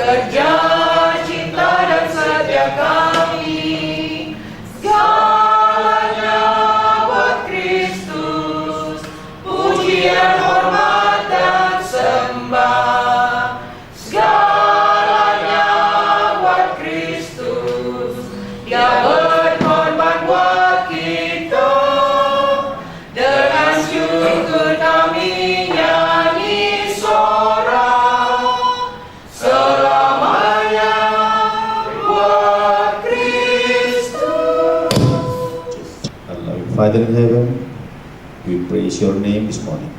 kerja cinta dan setia kami. Segalanya buat Kristus, pujian, hormat dan sembah. Segalanya buat Kristus, Dia berkorban buat kita. Dengan syukur kami nyanyi sorak, selamanya buat Kristus. Allah, Father in heaven, we praise your name this morning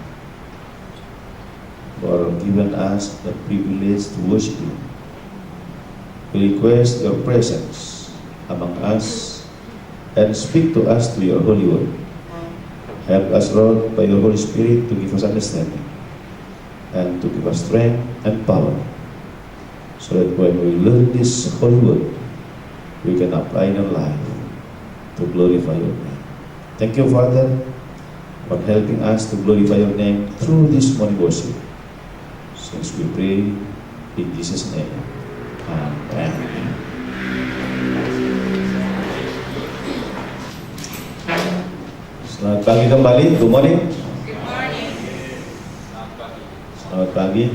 for giving us the privilege to worship you. We request your presence among us and speak to us through your holy word. Help us, Lord, by your Holy Spirit to give us understanding and to give us strength and power, so that when we learn this holy word, we can apply in our life to glorify your name. Thank you, Father, for helping us to glorify your name through this morning worship. Since we pray in Jesus' name. Amen. Selamat pagi kembali. Good morning. Good morning. Selamat pagi.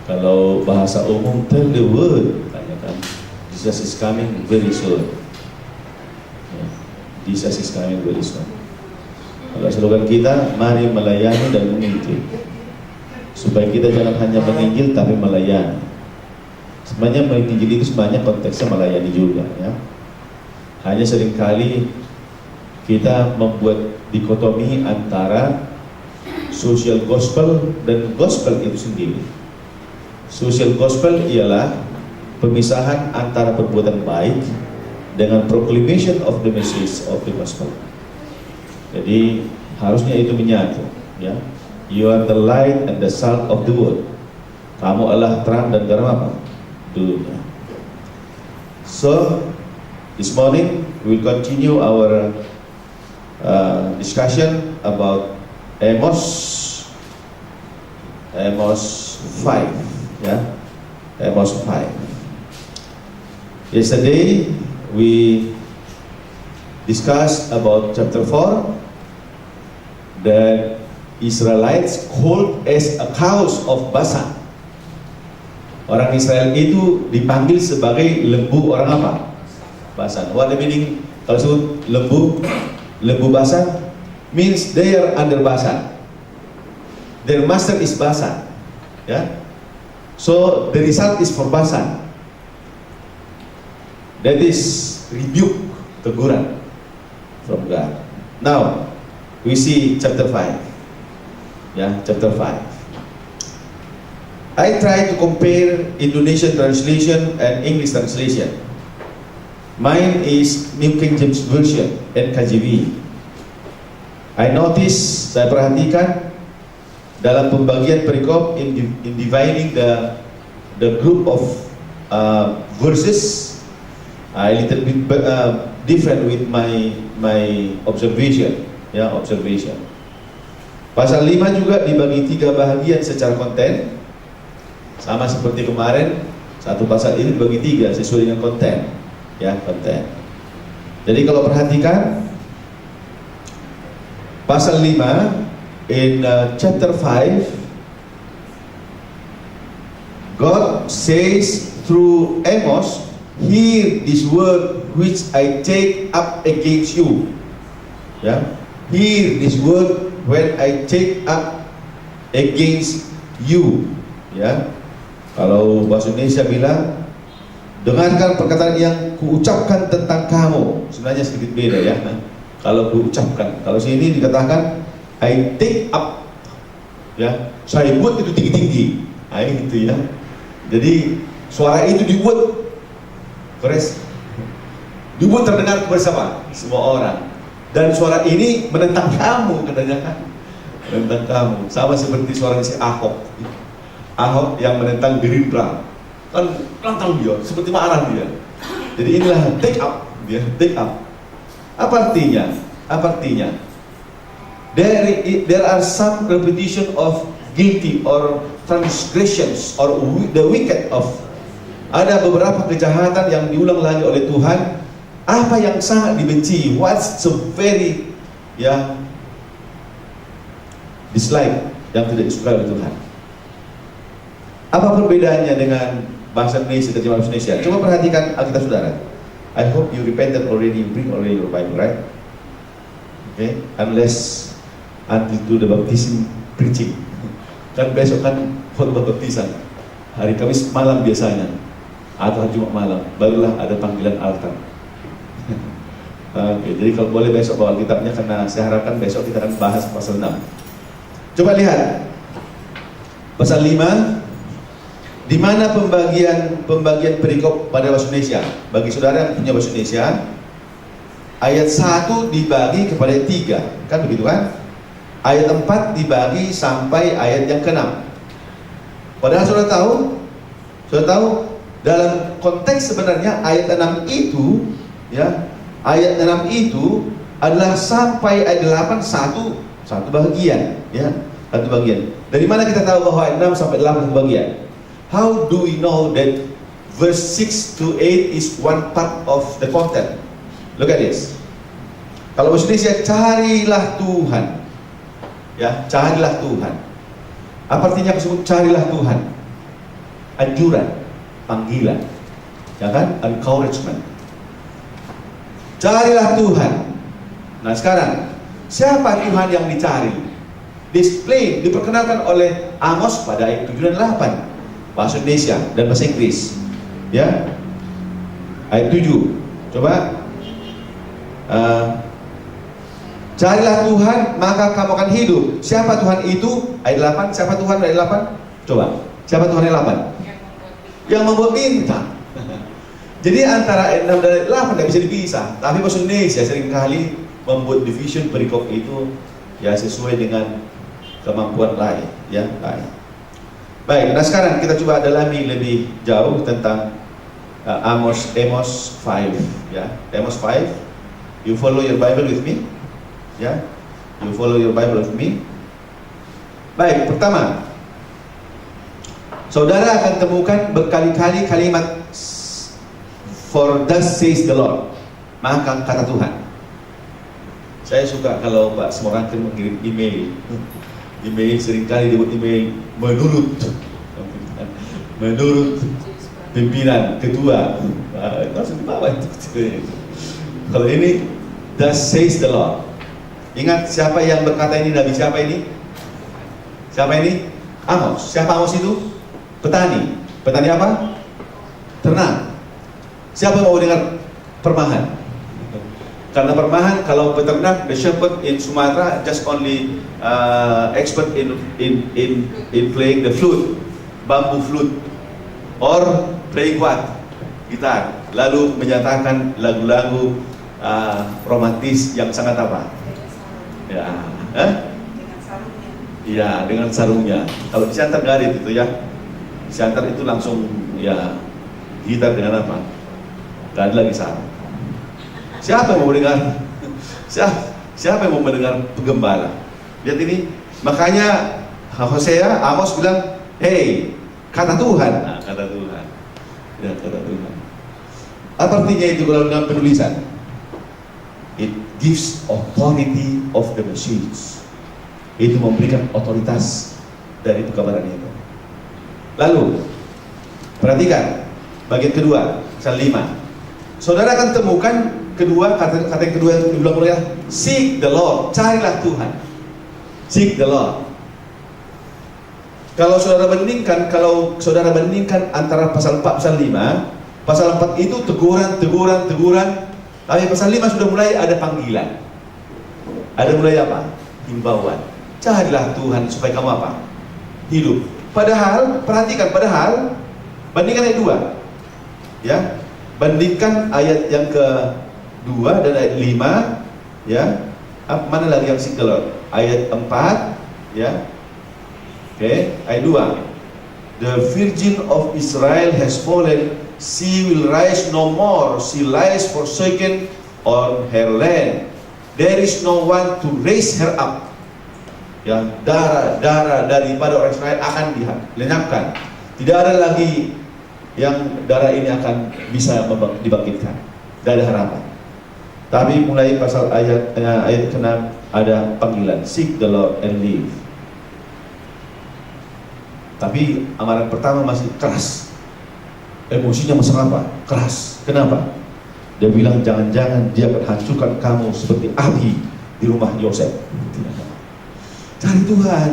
Kalau bahasa umum, tell the world, tanyakan, Jesus is coming very soon. Jesus is coming very soon. Kalau slogan kita, mari melayani dan menginjil. Supaya kita jangan hanya menginjil tapi melayani. Sebenarnya menginjil itu sebenarnya konteksnya melayani juga, ya. Hanya seringkali kita membuat dikotomi antara social gospel dan gospel itu sendiri. Social gospel ialah pemisahan antara perbuatan baik dengan proclamation of the message of the gospel. Jadi harusnya itu menyatu, ya. You are the light and the salt of the world. Kamu adalah terang dan garam apa? Dunia. So this morning we will continue our discussion about Amos 5, ya. Amos 5. Yesterday we discussed about chapter 4, that Israelites called as a cows of Basan. Orang Israel itu dipanggil sebagai lembu orang apa? Basan. What the meaning kalau sebut lembu Basan? Means they are under Basan. Their master is Basan. Ya. So the result is for Basan. That is rebuke, teguran from God. Now we see chapter 5. Ya, chapter 5. I try to compare Indonesian translation and English translation. Mine is New King James Version, NKJV. I notice, saya perhatikan dalam pembagian perikop in dividing the group of verses, a little bit different with my observation, ya, observation. Pasal 5 juga dibagi 3 bahagian secara konten, sama seperti kemarin. Satu pasal ini dibagi 3 sesuai dengan konten, ya, konten. Jadi kalau perhatikan pasal 5 in chapter 5, God says through Amos, "Hear this word which I take up against you." Ya, hear this word when I take up against you. Ya, kalau bahasa Indonesia bilang, dengarkan perkataan yang kuucapkan tentang kamu. Sebenarnya sedikit beda, ya. Kalau kuucapkan, kalau sini dikatakan I take up, ya, saya buat itu tinggi-tinggi, gitu, ya. Jadi suara itu dibuat keras, dibuat terdengar bersama semua orang. Dan suara ini menentang kamu, katanya kan, menentang kamu. Sama seperti suara si Ahok yang menentang Gerindra, kan lantang dia, seperti marah dia. Jadi inilah take up, dia take up. Apa artinya? Apa artinya? There are some repetition of guilty or transgressions or the wicked of. Ada beberapa kejahatan yang diulang lagi oleh Tuhan. Apa yang sangat dibenci? What's the very dislike, yang tidak disukai oleh Tuhan? Apa perbedaannya dengan bahasa Indonesia dan bahasa Indonesia? Coba perhatikan Alkitab saudara. I hope you repented already, you bring already your Bible, right? Okay, unless until to the baptism preaching. Kan besok kan khotbah baptisan, hari Kamis malam biasanya, atau hari Jumat malam, barulah ada panggilan altar. Okay, jadi kalau boleh besok bawa Alkitabnya, karena saya harapkan besok kita akan bahas pasal 6. Coba lihat pasal 5. Di mana pembagian perikop pada bahasa Indonesia? Bagi saudara yang punya bahasa Indonesia, ayat 1 dibagi kepada 3, kan begitu kan? Ayat 4 dibagi sampai ayat yang ke-6. Padahal saudara tahu dalam konteks sebenarnya ayat 6 itu, ayat 6 itu adalah sampai ayat 8 satu bagian, satu bagian. Dari mana kita tahu bahwa ayat 6 sampai 8 satu bagian? How do we know that verse 6 to 8 is one part of the content? Look at this. Kalau bahasa Indonesia, carilah Tuhan. Carilah Tuhan. Apa artinya tersebut? Carilah Tuhan. Anjuran, panggilan, encouragement. Carilah Tuhan. Nah sekarang, siapa Tuhan yang dicari? Diperkenalkan oleh Amos pada ayat 7 dan 8. Bahasa Indonesia dan bahasa Inggris, ayat 7. Coba carilah Tuhan maka kamu akan hidup. Siapa Tuhan itu? Ayat 8. Siapa Tuhan ayat 8? Coba, siapa Tuhan ayat 8? Yang membuat bintang. Jadi antara ayat 6 dan ayat 8 tidak bisa dipisah. Tapi bahasa Indonesia seringkali membuat division perikop itu sesuai dengan kemampuan lain, lain. Baik, nah sekarang kita coba dalami lebih jauh tentang Amos 5, Amos 5. You follow your Bible with me, You follow your Bible with me. Baik, pertama, saudara akan temukan berkali-kali kalimat for thus says the Lord, maka kata Tuhan. Saya suka kalau Pak Semorangkir mengirim email seringkali dibuat email menurut pimpinan ketua, langsung dibawa itu. Kalau ini thus says the Lord. Ingat siapa yang berkata ini? Nabi siapa ini? Amos. Siapa Amos itu? Petani apa? Ternak. Siapa mau dengar permahan? Karena permahan, kalau peternak, the shepherd in Sumatera just only expert in playing the flute, bamboo flute, or playing what? Gitar. Lalu menyatakan lagu-lagu romantis yang sangat apa? Dengan sarungnya. Kalau di Siantar nggak ada itu Di Siantar itu langsung gitar dengan apa? Nggak ada lagi sarung. Siapa yang mau mendengar? Siapa yang mau mendengar penggembala? Lihat ini. Makanya Amos bilang, hey, kata Tuhan. Nah, kata Tuhan. Kata Tuhan. Apa artinya itu kalau dalam penulisan? It gives authority of the machines. Itu memberikan otoritas dari penggambaran itu. Lalu, perhatikan bagian kedua, pasal 5. Saudara akan temukan kata yang kedua yang diulang oleh seek the Lord, carilah Tuhan. Seek the Lord. Kalau saudara bandingkan antara pasal 4 pasal 5, pasal 4 itu teguran, tapi pasal 5 sudah mulai ada panggilan. Ada mulai apa? Himbauan. Carilah Tuhan supaya kamu apa? Hidup. Padahal, perhatikan, bandingkan ayat 2. Bandingkan ayat yang ke-2 dan ayat 5, mana lagi yang seek the Lord? Ayat 4, ayat 2. The virgin of Israel has fallen, she will rise no more, she lies forsaken on her land. There is no one to raise her up. Ya, darah daripada orang Israel akan dilenyapkan. Tidak ada lagi yang darah ini akan bisa dibangkitkan. Tidak ada harapan. Tapi mulai pasal ayat ke-6 ada panggilan, seek the Lord and live. Tapi amaran pertama masih keras. Emosinya masih apa? Keras. Kenapa? Dia bilang jangan-jangan dia akan hancurkan kamu seperti api di rumah Yosef. Cari Tuhan.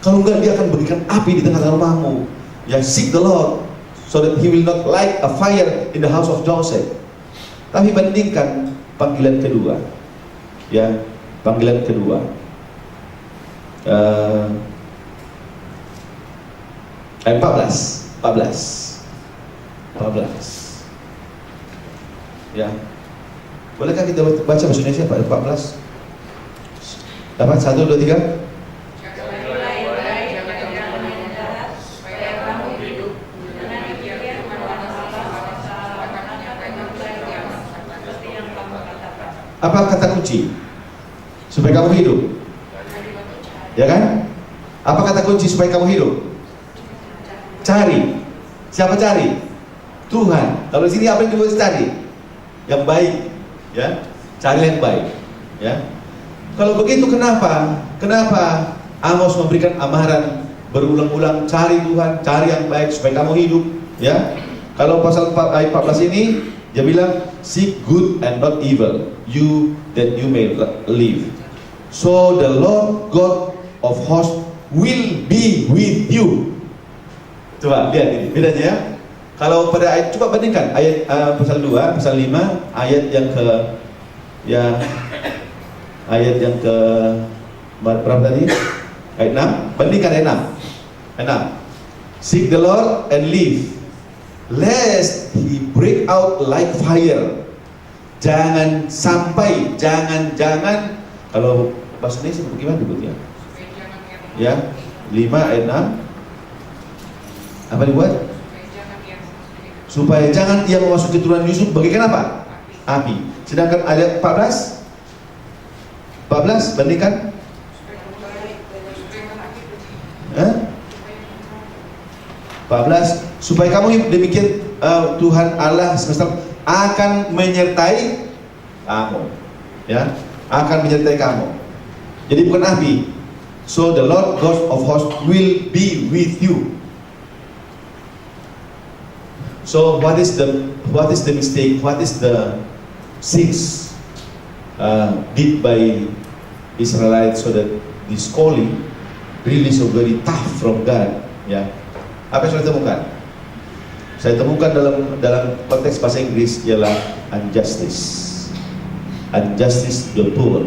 Kalau enggak dia akan berikan api di tengah-tengah rumahmu. Ya, seek the Lord so that He will not light a fire in the house of Joseph. Tapi bandingkan panggilan kedua. Ya, panggilan kedua. 14. Ya. Bolehkah kita baca bahasa Indonesia 14? Dapat 1, 2, 3. Apa kata kunci supaya kamu hidup? Ya kan? Apa kata kunci supaya kamu hidup? Cari. Siapa cari? Tuhan. Kalau di sini apa yang kita cari? Yang baik, ya. Cari yang baik, ya. Kalau begitu kenapa Amos memberikan amaran berulang-ulang, cari Tuhan, cari yang baik supaya kamu hidup, ya. Kalau pasal 4 ayat 14 ini dia bilang seek good and not evil, that you may live. So the Lord God of hosts will be with you. Coba lihat ini bedanya ya. Kalau pada ayat, coba bandingkan ayat pasal 2, pasal 5, ayat yang ke berapa tadi? Ayat 6, bandingkan ayat 6. Seek the Lord and live, lest He break out like fire. Jangan kalau bahasa Indonesia bagaimana disebutnya? Ya, 5 ayat 6. Apa dibuat? Supaya jangan ia memasuki keturunan Yusuf bagaikan apa? Api. Sedangkan ayat 14 bandingkan 14, supaya kamu demikian Tuhan Allah semesta akan menyertai kamu, ya, akan menyertai kamu. Jadi bukan api. So the Lord God of hosts will be with you. So what is the mistake? What is the sins did by Israelites so that this calling really so very tough from God? Ya, apa yang saya temukan? Saya temukan dalam konteks bahasa Inggris ialah injustice the poor.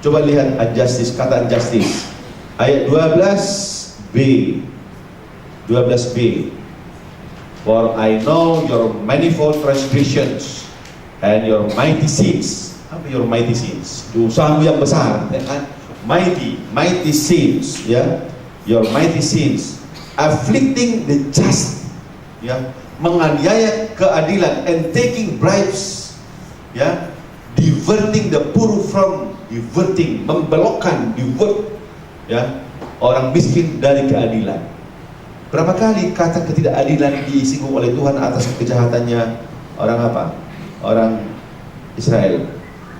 Coba lihat injustice, kata injustice ayat 12b. For I know your manifold transgressions and your mighty sins. Apa your mighty sins? Dosamu yang besar, ya kan? Mighty sins, ya. Your mighty sins, afflicting the just, ya, menganiaya keadilan, and taking bribes, ya, diverting the poor from, membelokkan, ya, orang miskin dari keadilan. Berapa kali kata ketidakadilan disinggung oleh Tuhan atas kejahatannya orang apa? Orang Israel.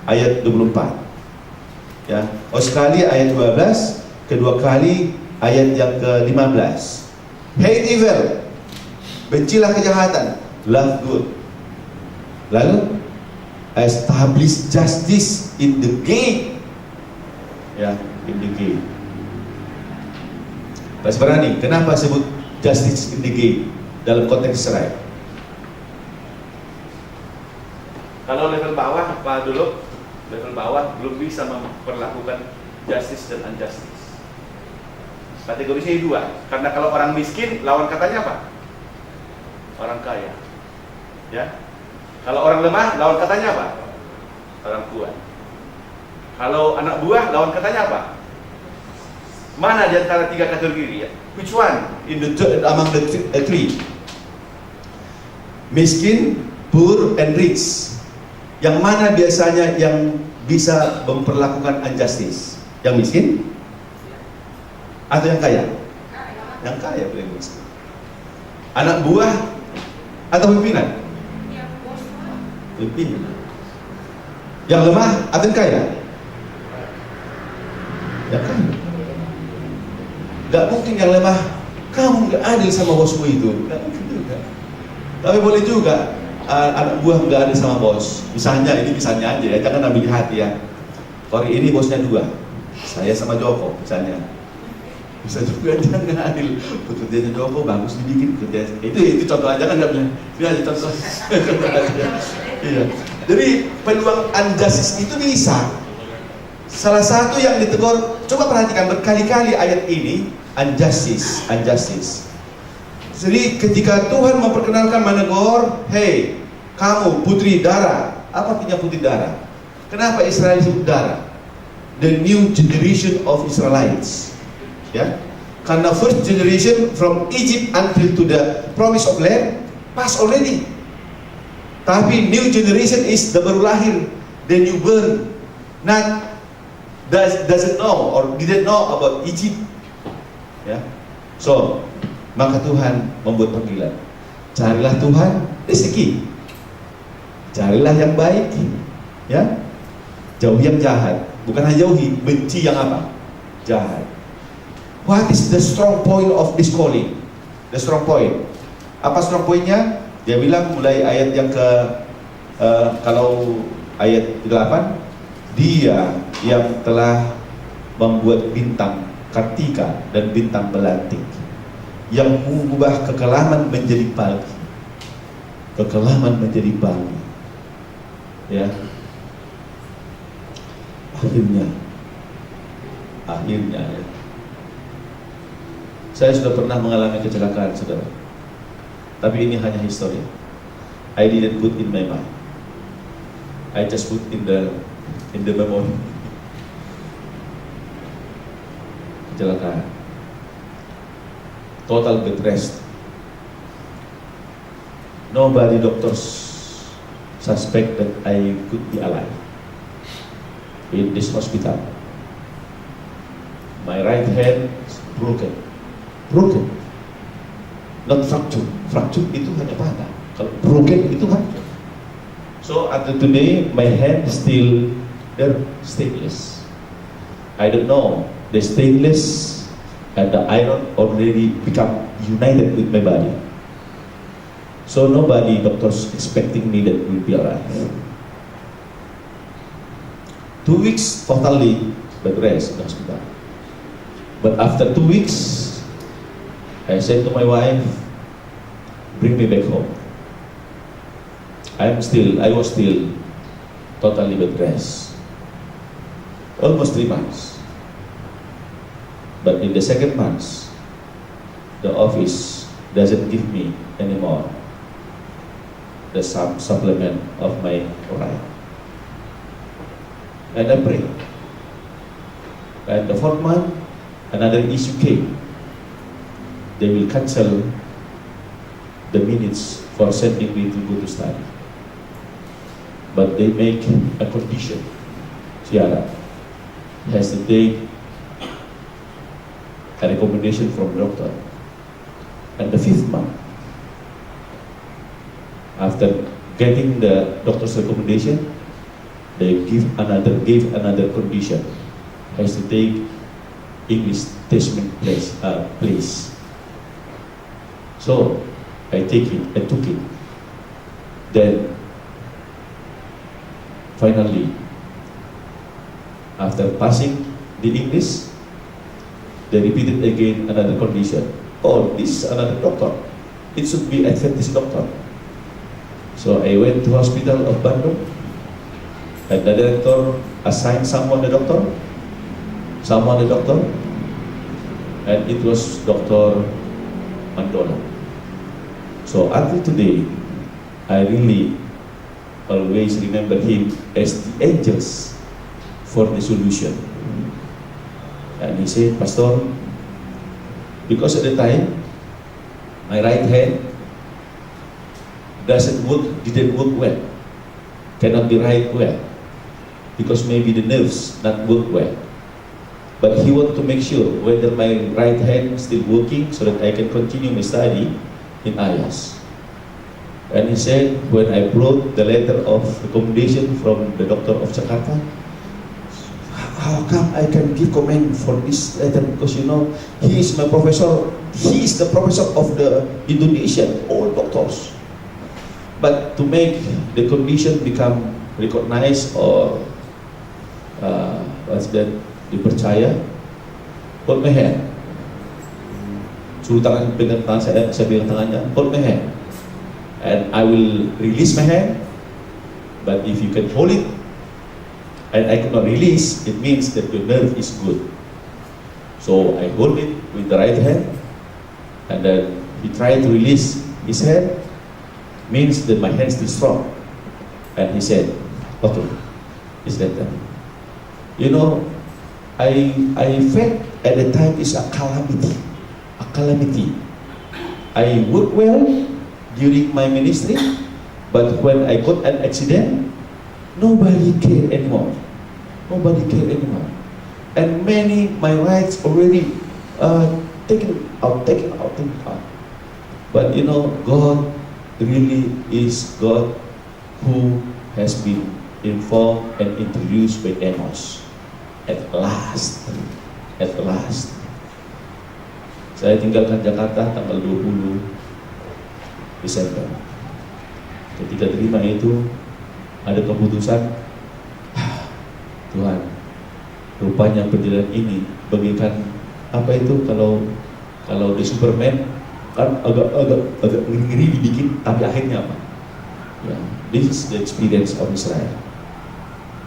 Ayat 24. Ya, sekali ayat 12, kedua kali ayat yang ke-15. Hate evil, bencilah kejahatan, love good. Lalu establish justice in the gate. Ya, in the gate. Pas berani, kenapa sebut justice in the gate dalam konteks Israel? Kalau level bawah, apa dulu? Level bawah belum bisa memperlakukan justice dan injustice. Kategorinya dua. Karena kalau orang miskin, lawan katanya apa? Orang kaya. Ya. Kalau orang lemah, lawan katanya apa? Orang kuat. Kalau anak buah, lawan katanya apa? Mana di antara tiga kategori ya? Which one among the three? Miskin, poor, and rich. Yang mana biasanya yang bisa memperlakukan injustice? Yang miskin, Atau yang kaya? Yang kaya paling bos. Anak buah atau pimpinan? Pimpinan. Yang lemah atau yang kaya? Yang kaya. Gak mungkin yang lemah, kamu gak adil sama bosmu itu. Gak mungkin juga. Tapi boleh juga anak buah gak adil sama bos. Misalnya, ini misalnya aja ya, jangan ambil di hati ya. Hari ini bosnya 2, saya sama Joko misalnya. Bisa juga dia nggak adil, pekerjaannya Joko bagus dibikin kerja. Itu contoh aja kan, nggak bilang ini aja contoh. Iya. Jadi peluang injustice itu bisa. Salah satu yang ditegur, coba perhatikan berkali-kali ayat ini, injustice. Jadi ketika Tuhan memperkenalkan menegur, hey kamu putri Dara, apa artinya putri Dara? Kenapa Israel disebut Dara? The new generation of Israelites. Ya, karena first generation from Egypt until to the promise of land pass already. Tapi new generation is the baru lahir, the newborn, not doesn't know or didn't know about Egypt. Ya, so maka Tuhan membuat panggilan. Carilah Tuhan rezeki, carilah yang baik, ya, jauhi yang jahat. Bukan hanya jauhi, benci yang apa? Jahat. What is the strong point of this calling? The strong point. Apa strong pointnya? Dia bilang mulai ayat yang kalau ayat 8, dia yang telah membuat bintang Kartika dan bintang Melantik, yang mengubah kekelaman menjadi pagi. Kekelaman menjadi pagi. Ya. Akhirnya ya. Saya sudah pernah mengalami kecelakaan, saudara. Tapi ini hanya histori. I didn't put in my mind. I just put in the memory. Kecelakaan. Total bed rest. Nobody doctors suspect that I could be alive in this hospital. My right hand is broken, not fracture. Fracture itu hanya patah. Kalau broken itu hancur. So until today, my hand is still there, stainless. I don't know, the stainless and the iron already become united with my body. So nobody doctors expecting me that will be alive. 2 weeks totally bed rest in the hospital. But after 2 weeks, I said to my wife, bring me back home. I was still totally bed rest. Almost 3 months. But in the second month, the office doesn't give me anymore the supplement of my right. And I pray. And the 4th month, another issue came. They will cancel the minutes for sending me to go to study. But they make a condition. Ciara has to take a recommendation from the doctor. And the 5th month, after getting the doctor's recommendation, they gave another condition. Has to take English testament place. So I took it. Then finally, after passing the English, they repeated again another condition. Oh, this is another doctor. It should be Adventist doctor. So I went to hospital of Bandung, and the director assigned someone the doctor, and it was Dr. Mandola. So until today, I really always remember him as the angels for the solution. And he said, Pastor, because at the time, my right hand didn't work well, cannot be right well, because maybe the nerves not work well. but he want to make sure whether my right hand still working so that I can continue my study in IAS. And he said, when I brought the letter of recommendation from the doctor of Jakarta, how come I can give comment for this letter? Because you know, he is my professor. He is the professor of the Indonesian, all doctors. But to make the condition become recognized or what's that, dipercaya, hold my hand. Suruh tangan, pegang tangan saya pegang tangannya, hold my hand. And I will release my hand. But if you can hold it, and I could not release, it means that your nerve is good. So I hold it with the right hand, and then he tried to release his hand, means that my hand is still strong. And he said, okay, is that done? You know, I felt at the time is a calamity. A calamity. I worked well during my ministry, but when I got an accident, nobody cared anymore. Nobody cared anymore. And many, my rights already taken out. But you know, God really is God who has been informed and introduced by Amos. At last. Saya tinggalkan Jakarta tanggal 20 Desember. Ketika terima itu, ada keputusan, Tuhan, rupanya perjalanan ini bagaikan apa itu kalau di Superman kan agak ngeri dibikin, tapi akhirnya apa? Yeah, this is the experience of Israel.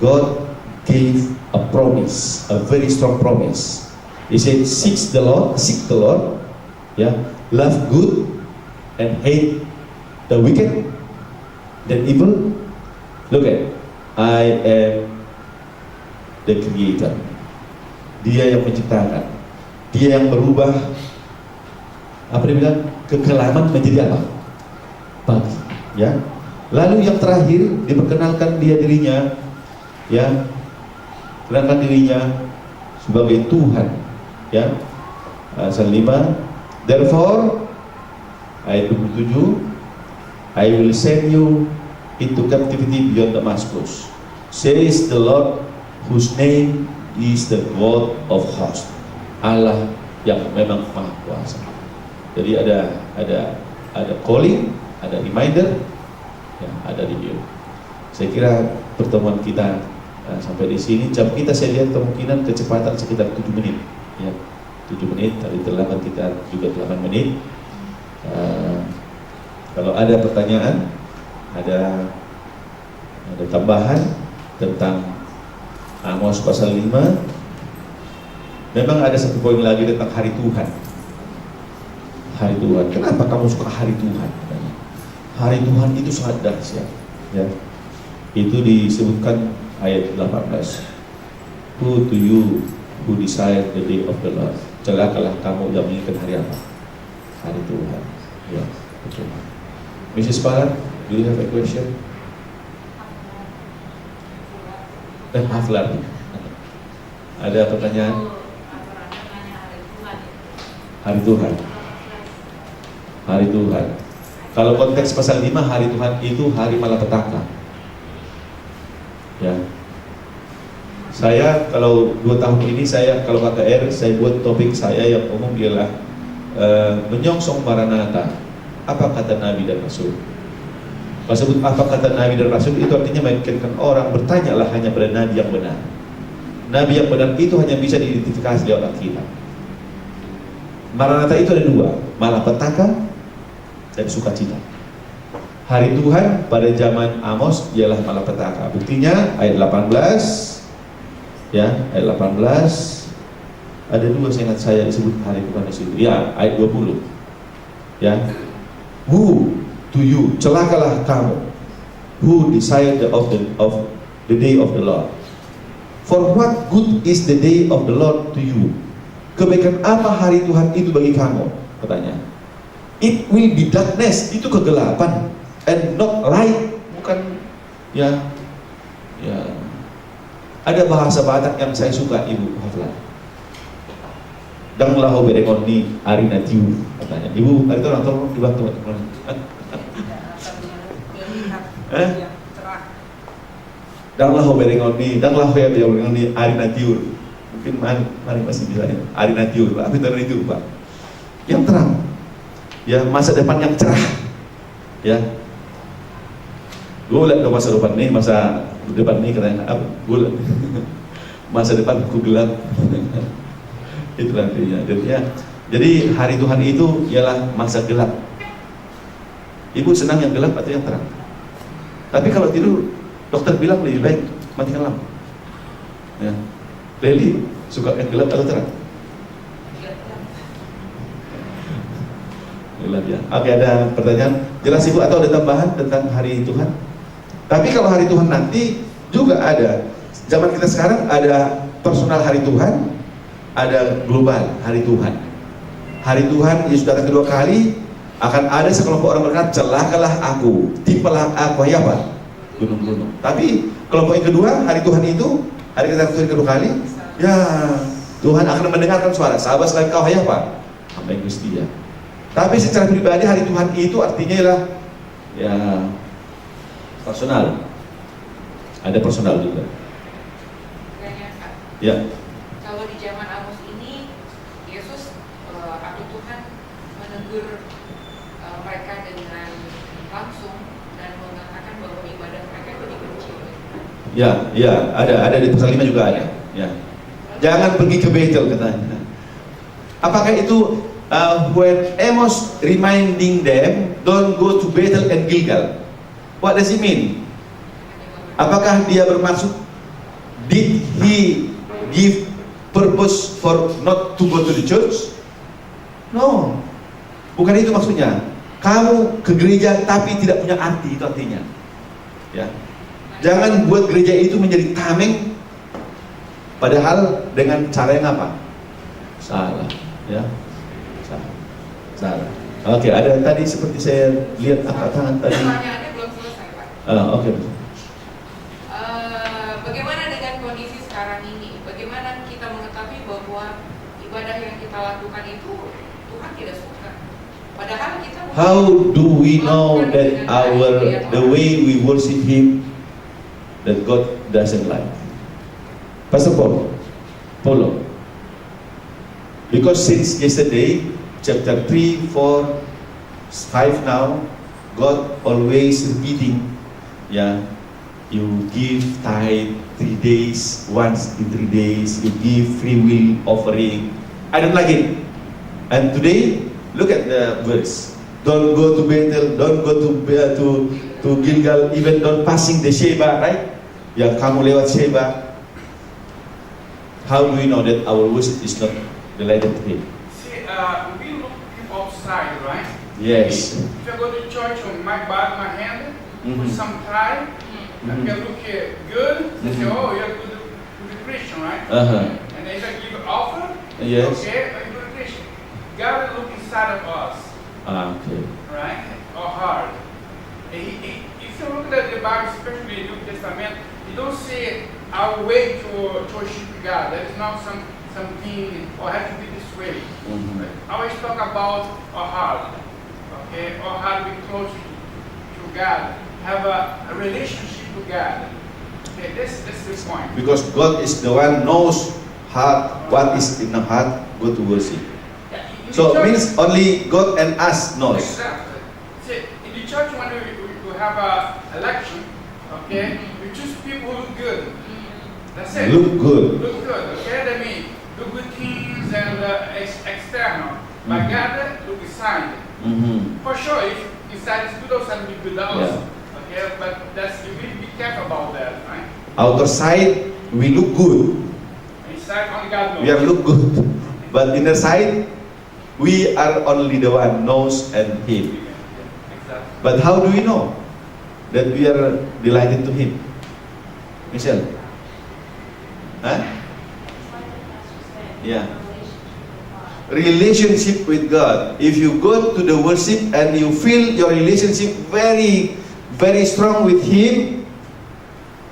God gave a promise, a very strong promise. He said, seek the Lord, yeah, love good and hate the wicked, the evil. Look at, I am the creator. Dia yang menciptakan, dia yang merubah apa dia bilang, kekelaman menjadi apa? Pagi, ya. Lalu yang terakhir diperkenalkan dirinya, ya, kenalkan dirinya sebagai Tuhan, ya. Ayat 5, therefore ayat 27, I will send you into captivity beyond Damascus, says the Lord, whose name is the God of hosts. Allah yang memang maha kuasa. Jadi ada calling, ada reminder, ya, ada review. Saya kira pertemuan kita sampai di sini. Jam kita saya lihat kemungkinan kecepatan sekitar 7 menit, ya, 7 menit. Tadi terlambat kita juga 8 menit. Kalau ada pertanyaan, ada tambahan tentang Amos pasal 5. Memang ada satu poin lagi tentang hari Tuhan. Hari Tuhan. Kenapa kamu suka hari Tuhan? Hari Tuhan itu sangat dahsyat, ya. Itu disebutkan ayat 18. Who to you who desire the day of the Lord? Celakalah kamu yang menginginkan hari apa? Hari Tuhan. Ya, betul. Mrs. Palan, do you have a question? Haflar. Ada pertanyaan? Hari Tuhan. Hari Tuhan. Kalau konteks pasal 5, hari Tuhan itu hari malapetaka. Ya. Saya kalau 2 tahun ini kalau KKR saya buat topik saya yang umum ialah menyongsong Maranatha. Apa kata Nabi dan Rasul? Kalau sebut apa kata Nabi dan Rasul itu artinya meyakinkan orang, bertanyalah hanya pada Nabi yang benar. Nabi yang benar itu hanya bisa diidentifikasi lewat Alkitab. Maranatha itu ada 2, malapetaka dan sukacita. Hari Tuhan pada zaman Amos ialah malapetaka. Buktinya ayat 18, ya, ayat 18 ada 2 seingat saya disebut hari Tuhan di situ. Ya, ayat 20. Ya. Who to you, celakalah kamu, who desire of the day of the Lord. For what good is the day of the Lord to you? Kebaikan apa hari Tuhan itu bagi kamu? Pertanyaan. It will be darkness, itu kegelapan, and not light, bukan, ya. Ada bahasa Batak yang saya suka, Ibu Haflan. Dang lahu berengon ni ari natiu katanya. Ibu, hari itu orang tolong dibantu. Cerah. Dang lahu berengon ni ari natiu. Mungkin mari masih bisa ya. Ari natiu, Pak. Apa itu, Pak? Yang terang. Ya, masa depan yang cerah. Ya. Gue lihat ke masa depan nih katanya apa? Gue lihat. Masa depan ku gelap. Itu artinya. Jadi hari Tuhan itu ialah masa gelap. Ibu senang yang gelap atau yang terang? Tapi kalau tidur, dokter bilang lebih baik matikan lampu. Ya. Leli suka yang gelap atau terang? Gelap ya. Oke, ada pertanyaan? Jelas Ibu atau ada tambahan tentang hari Tuhan? Tapi kalau hari Tuhan nanti juga ada. Zaman kita sekarang ada personal hari Tuhan, ada global hari Tuhan. Hari Tuhan yang sudah kedua kali akan ada sekelompok orang berkata, celakalah aku, timpalah aku, ya apa? Gunung-gunung. Tapi kelompok yang kedua, hari Tuhan itu, hari kita kedua kali, ya Tuhan akan mendengarkan suara, sahabat selain kau, ya apa? Hamba yang Gusti ya. Tapi secara pribadi hari Tuhan itu artinya ialah ya personal. Ada personal juga. Ya. Kalau di zaman Amos ini, Yesus atau Tuhan menegur mereka dengan langsung dan mengatakan bahwa ibadah mereka itu dibenci oleh Tuhan. Ya, ada di pasal 5 juga ada. Ya. Jangan pergi ke Betel katanya. Apakah itu when Amos reminding them, don't go to Bethel and Gilgal? What does it mean? Apakah dia bermaksud, did he give purpose for not to go to the church? No, bukan itu maksudnya. Kamu ke gereja tapi tidak punya arti, itu artinya. Ya, jangan buat gereja itu menjadi tameng, padahal dengan cara yang apa? Salah, ya. Salah. Oke, ada tadi seperti saya lihat angkat tangan tadi. Pertanyaannya belum selesai, Pak. Oke. Bagaimana dengan kondisi sekarang ini? Bagaimana kita mengetahui bahwa ibadah yang kita lakukan itu Tuhan tidak suka? Padahal kita How do we know that the way we worship Him that God doesn't like? Pastor Paulo. Because since yesterday, chapter 3, 4, 5 now, God always repeating, yeah, you give tithe 3 days, once in 3 days, you give free will offering. I don't like it. And today, look at the verse. Don't go to Bethel, don't go to Gilgal, even don't passing the Sheba, right? Ya, kamu lewat Sheba. How do we know that our worship is not related to Him? See, we look outside, right? Yes. If I go to church with my bag, my hand, with some tie, I can look good. They say, oh, you're good Christian, right? And then if I give an offer, Yes. okay, I'm good Christian. God look inside of us, Okay. right? Our heart. And if you look at the Bible, especially the New Testament, you don't see our way to worship God. That is not something, or have to be this way. Right? I always talk about our heart. Okay, or how to be close to God, have a relationship with God. Okay, this is the point. Because God is the one knows heart, what is in the heart, go to worship. Yeah, in the So church- means only God and us knows. Exactly. See, in the church when we have a election, okay, we choose people who look good. That's it. Look good. Look good. Okay, that means do good things and external. But God look inside. For sure, if inside is good, outside will be good also. Okay, but that's you need to be careful about that, right? Outer side, we look good. Inside only God knows. We are look good. But inner side, we are only the one knows and Him. Exactly. But how do we know that we are delighted to Him? Michelle? Huh? Yeah. Relationship with God. If you go to the worship and you feel your relationship very, very strong with Him,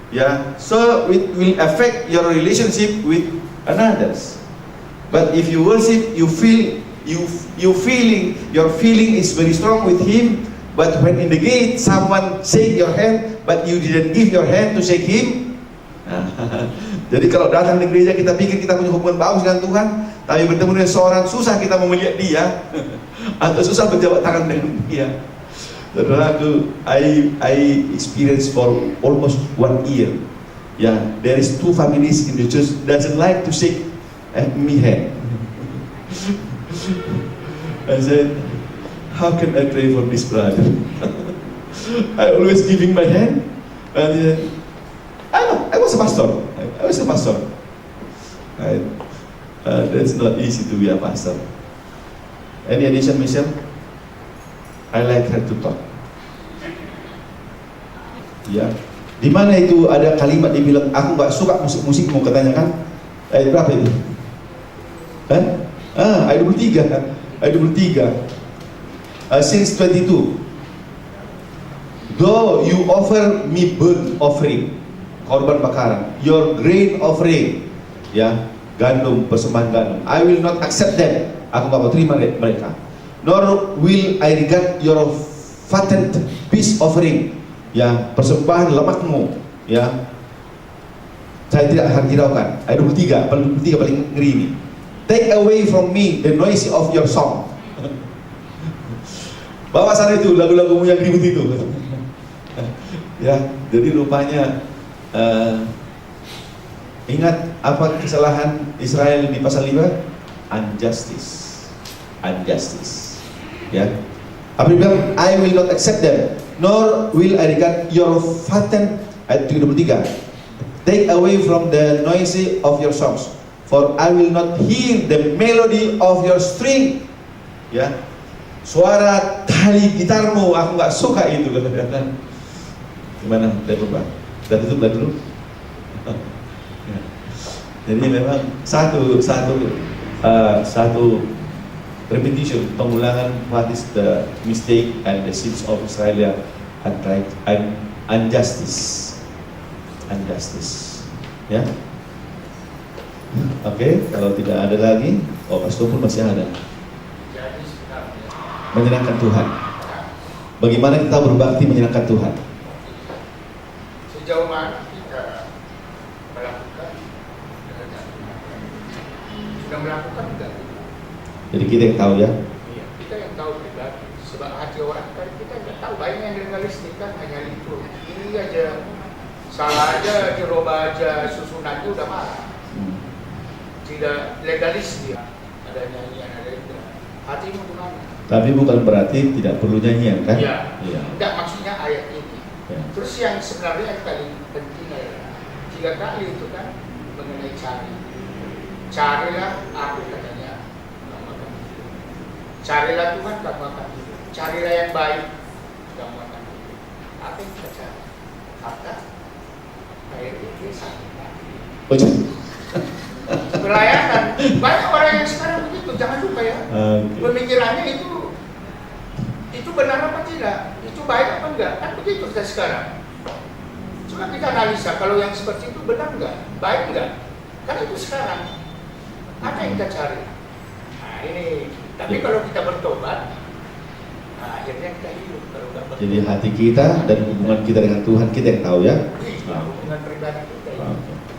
yeah, so it will affect your relationship with others. But if you worship, your feeling is very strong with Him. But when in the gate, someone shake your hand, but you didn't give your hand to shake Him. Jadi kalau datang di gereja kita pikir kita punya hubungan bagus dengan Tuhan, tapi bertemu dengan seorang susah kita mau melihat dia, atau susah berjabat tangan dengan dia. Saudaraku, I experienced for almost 1 year. Yeah, there is 2 families in the church doesn't like to shake me hand. I said, how can I pray for this brother? I always giving my hand. And he said, I was a pastor. I was a pastor. That's not easy to be a pastor. Any addition, Michelle? I like her to talk. Ya, di mana itu ada kalimat dia bilang, aku nggak suka musik-musik, mau katanya kan? Ayat berapa itu? Kan? Ayat 23 kan? Ayat 23. Since 22. Though you offer me burnt offering, korban bakaran, your grain offering, ya, gandum, persembahan gandum, I will not accept them. Aku nggak mau terima mereka. Nor will I regard your fattened peace offering, ya, persembahan lemakmu, ya, saya tidak akan hiraukan. Ayat 23 paling ngeri ini. Take away from me the noise of your song. Bawa sana itu lagu-lagumu yang ribut itu. Ya, jadi rupanya ingat apa kesalahan Israel di pasal 5? Unjustice. Ya. Apa dia bilang? I will not accept them, nor will I regard your fattened. Ayat 23. Take away from the noise of your songs, for I will not hear the melody of your string. Ya, suara tali gitarmu aku nggak suka itu, kan? Gimana? Udah berubah? Udah tutup dulu. Ya. Jadi memang satu repetition, pengulangan what is the mistake and the sins of Israel and injustice. Ya. Oke, kalau tidak ada lagi, pastor pun masih ada. Menyenangkan Tuhan. Bagaimana kita berbakti menyenangkan Tuhan? Sejauh mana kita melakukan? Sudah melakukan enggak? Jadi kita yang tahu, ya. Iya, kita yang tahu pribadi. Sebab hati orang kan kita nggak tahu. Banyak yang legalistik kan hanya itu. Ini aja salah aja, dirubah aja susunannya udah marah. Tidak legalis dia. Ada nyanyian, ada itu. Hatimu gimana? Tapi bukan berarti tidak perlu nyanyian, kan? Iya. Iya. Enggak, maksudnya ayat ini. Ya. Terus yang sebenarnya yang paling penting adalah 3 kali itu kan mengenai cari. Carilah aku katanya, kamu akan hidup. Carilah Tuhan, kamu akan hidup. Carilah yang baik, kamu akan hidup. Apa yang kita cari? Harta, akhirnya dia sakit. Pelayanan, banyak orang yang sekarang begitu. Jangan lupa ya, pemikirannya itu benar apa tidak, itu baik apa enggak, kan begitu kita sekarang. Cuma kita analisa kalau yang seperti itu benar enggak, baik enggak, kan itu sekarang. Apa yang kita cari? Nah ini, tapi kalau kita bertobat, nah, akhirnya kita hidup. Kalau enggak bertobat, jadi hati kita dan hubungan kita dengan Tuhan kita yang tahu, ya. Hubungan pribadi kita. Ya.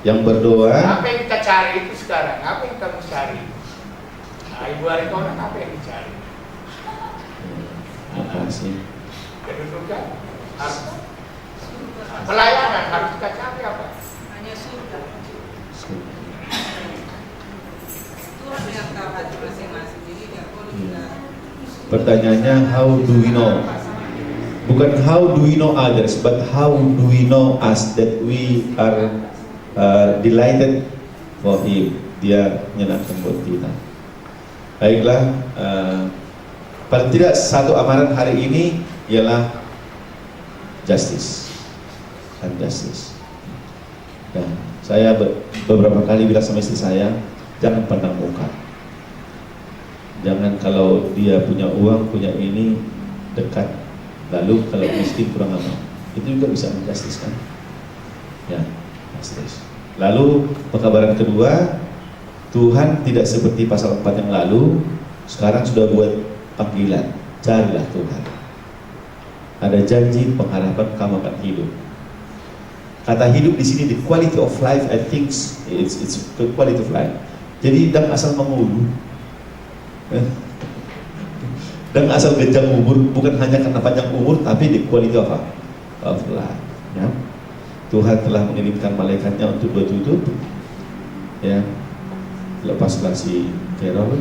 Yang berdoa. Apa yang kita cari itu sekarang? Apa yang kamu cari? Nah, Ibu Aritonan apa yang dicari? Makasih. Kedudukan, harta, pelayanan harus kita cari apa? Hanya surga. Tuhan yang tahu hati masing-masing. Jadi nggak perlu kita. Pertanyaannya, how do we know? Bukan how do we know others, but how do we know us that we are delighted for Him. Dia menyenangkan buat kita. Baiklah, paling tidak satu amaran hari ini ialah justice and justice. Dan saya beberapa kali bilang sama istri saya, jangan pandang muka. Jangan kalau dia punya uang, punya ini, dekat. Lalu kalau miskin kurang apa, itu juga bisa menjustice, kan? Ya, justice. Lalu pengkabaran kedua, Tuhan tidak seperti pasal 4 yang lalu. Sekarang sudah buat panggilan, carilah Tuhan. Ada janji, pengharapan kamu akan hidup. Kata hidup di sini, the quality of life, I think it's the quality of life. Jadi dang asal mengulu, dang asal genjang umur, bukan hanya karena panjang umur, tapi the quality of life. Ya. Tuhan telah mengirimkan malaikatnya untuk bertutup. Ya, lepaslah si Carol.